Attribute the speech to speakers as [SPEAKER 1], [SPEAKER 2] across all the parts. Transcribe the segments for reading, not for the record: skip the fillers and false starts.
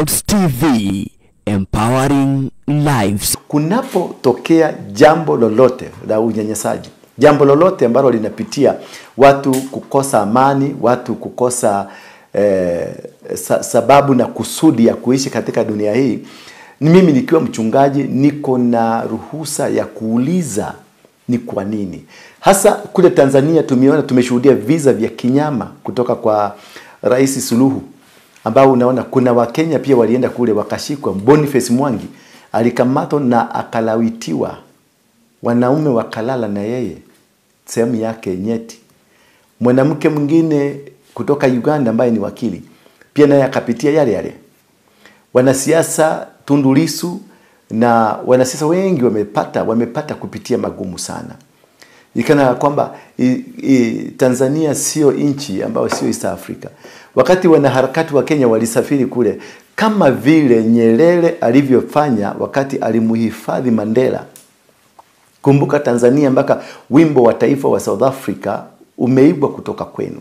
[SPEAKER 1] Apst TV, empowering lives.
[SPEAKER 2] Kunapotokea jambo lolote la unyanyasaji, jambo lolote ambalo linapitia watu kukosa amani, watu kukosa sababu na kusudi ya kuishi katika dunia hii, ni mimi nikiwa mchungaji niko na ruhusa ya kuuliza ni kwa nini. Hasa kule Tanzania tumeshuhudia visa vya kinyama kutoka kwa Rais Suluhu, ambao unaona kuna Wakenya pia walienda kule wakashikwa. Boniface Mwangi alikamatwa na akalawitiwa, wanaume wakalala na yeye sehemu yake nyeti. Mwanamke mwingine kutoka Uganda ambaye ni wakili pia naye akapitia yale yale. Wanasiasa Tundu Lissu na wanasiasa wengi wamepata kupitia magumu sana. Ikana kwamba Tanzania sio nchi ambayo sio East Africa. Wakati wanaharakati wa Kenya walisafiri kule, kama vile Nyerere alivyofanya wakati alimuhifadhi Mandela. Kumbuka Tanzania mpaka wimbo wa taifa wa South Africa umeibwa kutoka kwenu.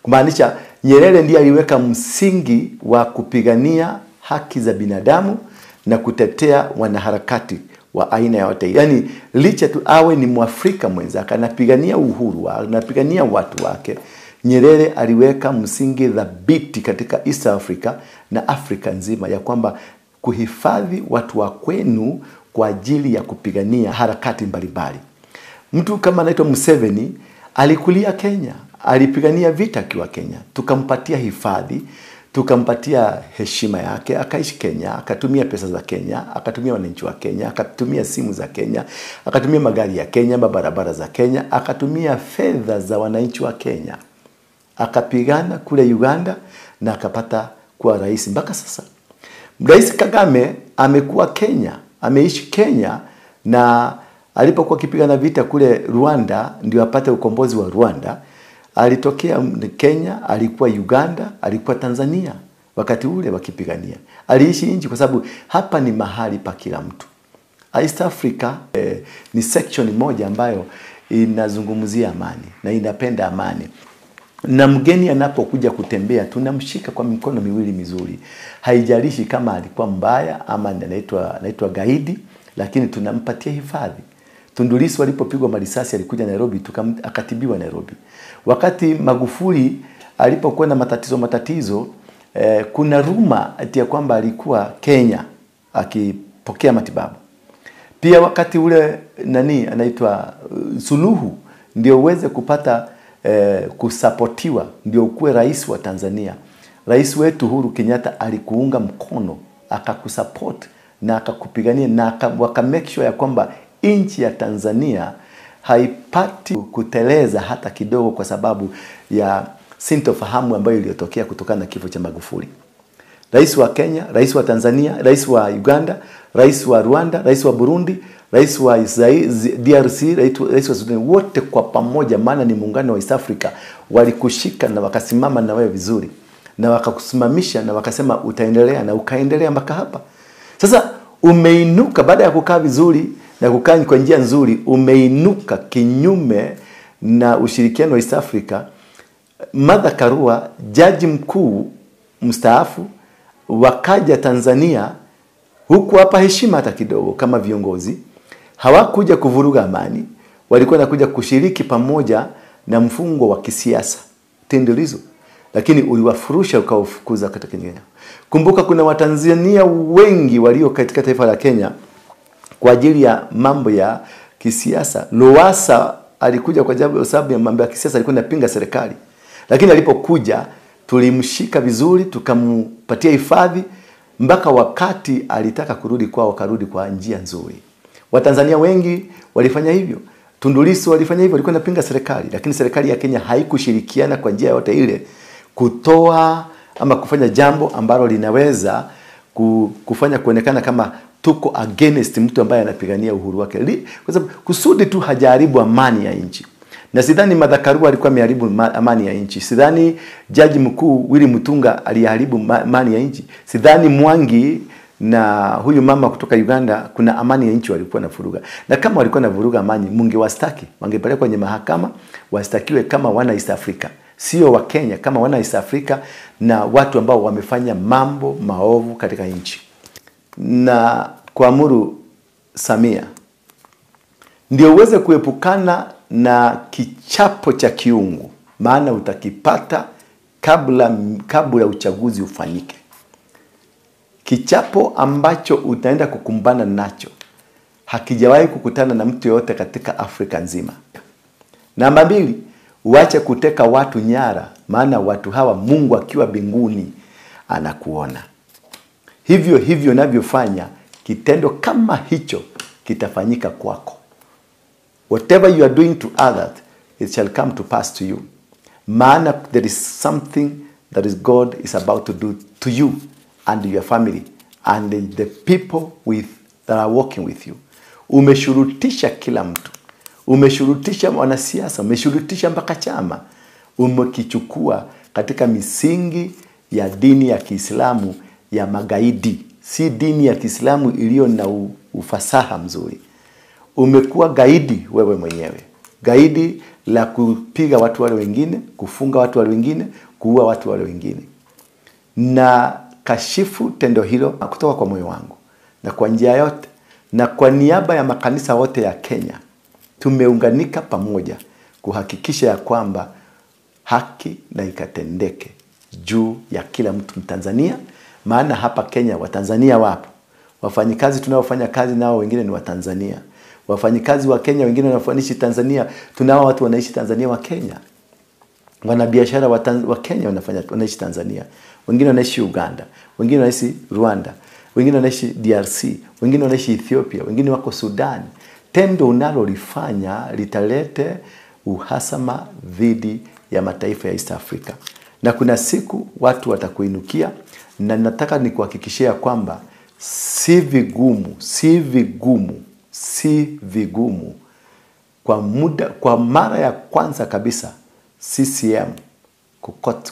[SPEAKER 2] Kumaanisha Nyerere ndiye aliweka msingi wa kupigania haki za binadamu na kutetea wanaharakati wa aina yote. Yani licha tu awe ni Mwafrika mwenzake, anapigania uhuru, anapigania watu wake, Nyerere aliweka msingi thabiti katika East Africa na Afrika nzima ya kwamba kuhifadhi watu wa kwenu kwa ajili ya kupigania harakati mbalimbali. Mtu kama anaitwa Museveni alikulia Kenya, alipigania vita akiwa Kenya, tukampatia hifadhi, tukampatia heshima yake, akaishi Kenya, akatumia pesa za Kenya, akatumia wananchi wa Kenya, akatumia simu za Kenya, akatumia magari ya Kenya, barabara za Kenya, akatumia fedha za wananchi wa Kenya. Akapigana kule Uganda na akapata kuwa rais mpaka sasa. Rais Kagame amekuwa Kenya, ameishi Kenya, na alipokuwa akipigana vita kule Rwanda ndio apate ukombozi wa Rwanda. Alitokea Kenya, alikuwa Uganda, alikuwa Tanzania wakati ule wakipigania. Aliishi nchi kwa sababu hapa ni mahali pa kila mtu. East Africa ni section moja ambayo inazungumzia amani na inapenda amani. Na mgeni anapokuja kutembea tunamshika kwa mikono miwili mizuri. Haijalishi kama alikuwa mbaya ama anaitwa gaidi, lakini tunampatia hifadhi. Tundu Lissu alipopigwa marisasi alikuja Nairobi, akatibiwa Nairobi. Wakati Magufuli alipokuwa na matatizo, kuna ruma ati ya kwamba alikuwa Kenya akipokea matibabu. Pia wakati ule anaitwa Suluhu ndio uweze kupata kusapotiwa ndio ukuwe rais wa Tanzania. Rais wetu Uhuru Kenyatta alikuunga mkono, akakusupport na akakupigania na waka make sure ya kwamba nchi ya Tanzania haipati kuteleza hata kidogo kwa sababu ya sintofahamu ambayo iliyotokea kutokana na kifo cha Magufuli. Rais wa Kenya, rais wa Tanzania, rais wa Uganda, rais wa Rwanda, rais wa Burundi, rais wa DRC, rais wa Sudan, wote kwa pamoja, maana ni muungano wa East Africa, walikushika na wakasimama na wewe vizuri na wakakusimamisha na wakasema utaendelea, na ukaendelea mpaka hapa. Sasa umeinuka baada ya kukaa vizuri na kukaa kwa njia nzuri, umeinuka kinyume na ushirikiano wa East Africa. Martha Karua, jaji mkuu mstaafu, wakaja Tanzania, huku hapa heshima hata kidogo. Kama viongozi hawakuja kuvuruga amani, walikuwa nakuja kushiriki pamoja na mfungo wa kisiasa Tundu Lissu, lakini uliwafurusha ukawafukuza katika Kenya. Kumbuka kuna Watanzania wengi walio katika taifa la Kenya kwa ajili ya mambo ya kisiasa. Lowassa alikuja kwa sababu ya mambo ya kisiasa, alikuwa anapinga serikali. Lakini alipokuja tulimshika vizuri, tukampatia hifadhi mpaka wakati alitaka kurudi kwao, karudi kwa njia nzuri. Watanzania wengi walifanya hivyo. Tundu Lissu walifanya hivyo, walikuwa wanapinga serikali, lakini serikali ya Kenya haikushirikiana kwa njia yote ile kutoa ama kufanya jambo ambalo linaweza kufanya kuonekana kama tuko against mtu ambaye anapigania uhuru wake. Kwa sababu kusudi tu hajaribu amani ya nchi. Na sidhani Martha Karua alikuwa ameharibu amani ya nchi. Sidhani jaji mkuu Willy Mutunga aliharibu amani ya nchi. Sidhani Mwangi na huyu mama kutoka Uganda kuna amani ya nchi walikuwa na vuruga. Na kama walikuwa na vuruga amani, mungewastaki, wangepelekwa kwenye mahakama, wastakiwe kama wana East Africa. sio wa Kenya, kama wana East Africa na watu ambao wamefanya mambo maovu katika nchi. Na kuamuru Samia ndio uweze kuepukana na kichapo cha kiungu, maana utakipata kabla uchaguzi ufanyike. Kichapo ambacho utaenda kukumbana nacho hakijawahi kukutana na mtu yote katika Afrika nzima. Namba 2, uache kuteka watu nyara, maana watu hawa Mungu akiwa mbinguni anakuona. Hivyo navyofanya, kitendo kama hicho kitafanyika kwako. Whatever you are doing to others, it shall come to pass to you. Maana there is something that is God is about to do to you and your family and the people that are working with you. Umeshurutisha kila mtu. Umeshurutisha wanasiasa, umeshurutisha mpaka chama. Umekichukua katika misingi ya dini ya Kiislamu ya magaidi. Si dini ya Kiislamu iliyo na ufasaha mzuri. Umekuwa gaidi wewe mwenyewe. Gaidi la kupiga watu wale wengine, kufunga watu wale wengine, kuua watu wale wengine. Na kashifu tendo hilo kutoka kwa moyo wangu. Na kwa njia yote, na kwa niaba ya makanisa wote ya Kenya, tumeunganika pamoja kuhakikisha ya kwamba haki na ikatendeke juu ya kila mtu Mtanzania. Maana hapa Kenya Watanzania wapo. Wafanyikazi tunaofanya kazi nao wengine ni Watanzania. Wafanyikazi wa Kenya wengine wanaishi Tanzania, tunao watu wanaishi Tanzania wa Kenya. Wanabiashara wa Kenya wanaishi Tanzania. Wengine wanaishi Uganda, wengine wanaishi Rwanda, wengine wanaishi DRC, wengine wanaishi Ethiopia, wengine wako Sudan. Tendo unalolifanya litalete uhasama dhidi ya mataifa ya East Africa. Na kuna siku watu watakuinukia, na nataka nikuhakikishia kwamba si vigumu kwa mara ya kwanza kabisa CCM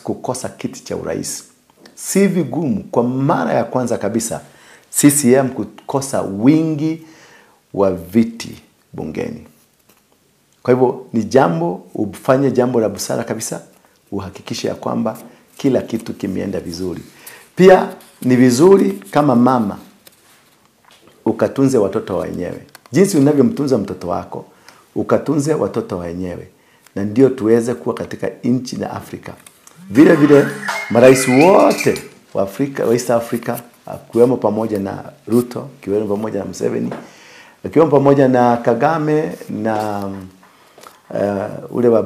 [SPEAKER 2] kukosa kiti cha urais. Si vigumu kwa mara ya kwanza kabisa CCM kukosa wingi wa viti bungeni. Kwa hivyo ufanye jambo la busara kabisa, uhakikishe ya kwamba kila kitu kimeenda vizuri. Pia ni vizuri kama mama ukatunze watoto wenyewe. Jinsi unavyomtunza mtoto wako, ukatunze watoto wenyewe. Na ndio tuweze kuwa katika nchi na Afrika. Vile vile marais wote wa Afrika, wa East Africa, akiwemo pamoja na Ruto, akiwemo pamoja na Museveni, akiwemo pamoja na Kagame na ule wa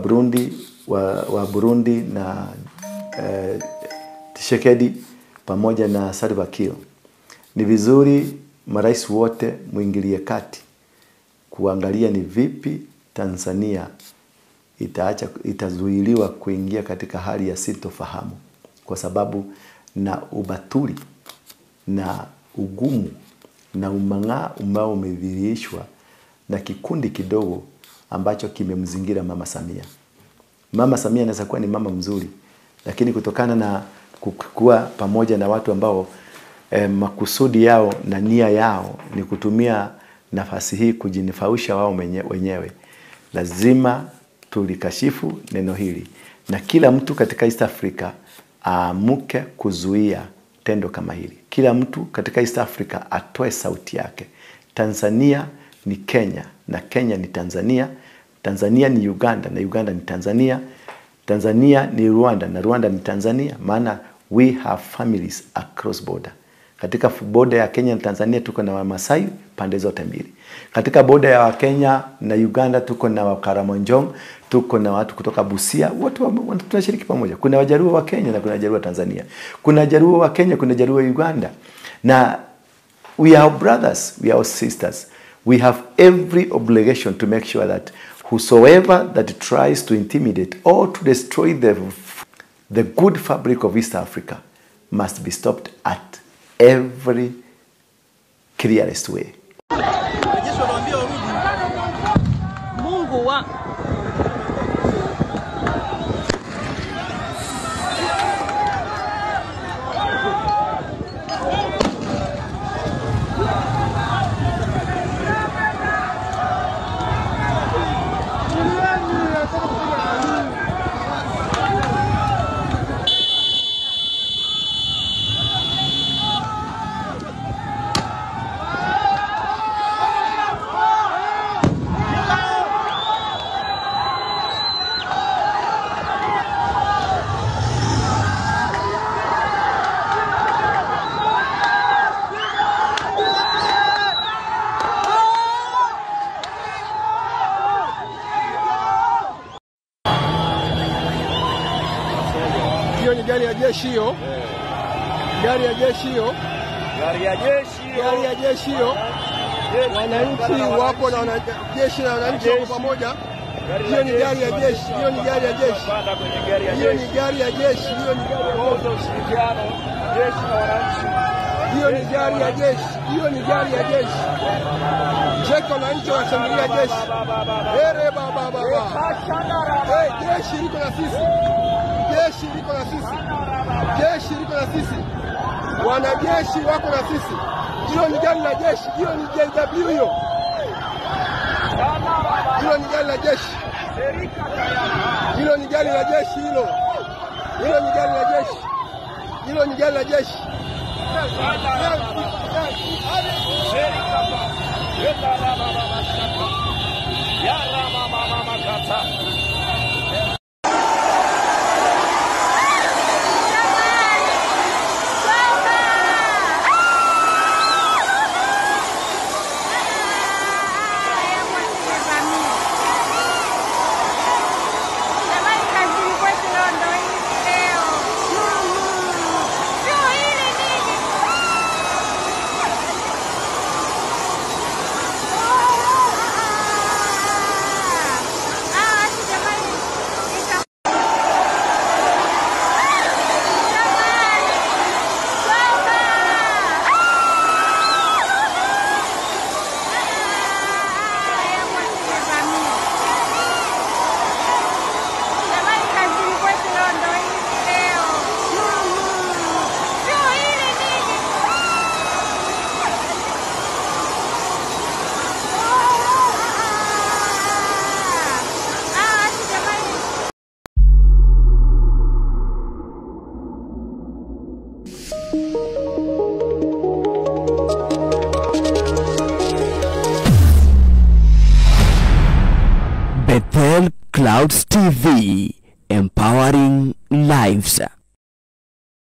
[SPEAKER 2] Burundi na Tshisekedi pamoja na Salva Kiir. Ni vizuri marais wote muingilie kati kuangalia ni vipi Tanzania itazuiliwa kuingia katika hali ya sintofahamu, kwa sababu na ubatuli na ugumu na umang'aa ambao umedhihirishwa na kikundi kidogo ambacho kimemzingira Mama Samia. Mama Samia anaweza kuwa ni mama mzuri, lakini kutokana na kukua pamoja na watu ambao makusudi yao na nia yao ni kutumia nafasi hii kujinifausha wao wenyewe, lazima tulikashifu neno hili. Na kila mtu katika East Africa aamuke kuzuia tendo kama hili. Kila mtu katika East Africa atoe sauti yake. Tanzania ni Kenya na Kenya ni Tanzania. Tanzania ni Uganda na Uganda ni Tanzania. Tanzania ni Rwanda na Rwanda ni Tanzania. Maana we have families across border. Katika border ya Kenya na Tanzania tuko na Wamasai pande zote mbili. Katika border ya Kenya na Uganda tuko na Wakaramonjong, tuko na watu kutoka Busia, wote tunashiriki pamoja. Kuna Wajaruo wa Kenya na kuna Wajaruo wa Tanzania. Kuna Wajaruo wa Kenya, kuna Wajaruo wa Uganda. Na we are brothers, we are sisters. We have every obligation to make sure that whosoever that tries to intimidate or to destroy the good fabric of East Africa must be stopped at every clearest way.
[SPEAKER 3] jeshi hiyo. Gari ya jeshi hiyo. Wananchi wapo na jeshi na wananchi wako pamoja. Hiyo ni gari ya jeshi. Hiyo ni gari ya jeshi. Hiyo ni gari ya jeshi. Hiyo ni gari ya ushirikiano jeshi na wananchi. Hiyo ni gari ya jeshi. Hiyo ni gari ya jeshi. Cheka wananchi wanashangilia jeshi. Ere baba baba. Jeshi liko na sisi. Jeshi liko na sisi. Jeshi liko na sisi. Wanajeshi wako na sisi. Hilo ni gari la jeshi. Hiyo ni JW hiyo. Hilo ni gari la jeshi. Hilo ni gari la jeshi hilo. Hilo ni gari la jeshi. Hilo ni gari la jeshi.
[SPEAKER 1] Bethel Clouds TV.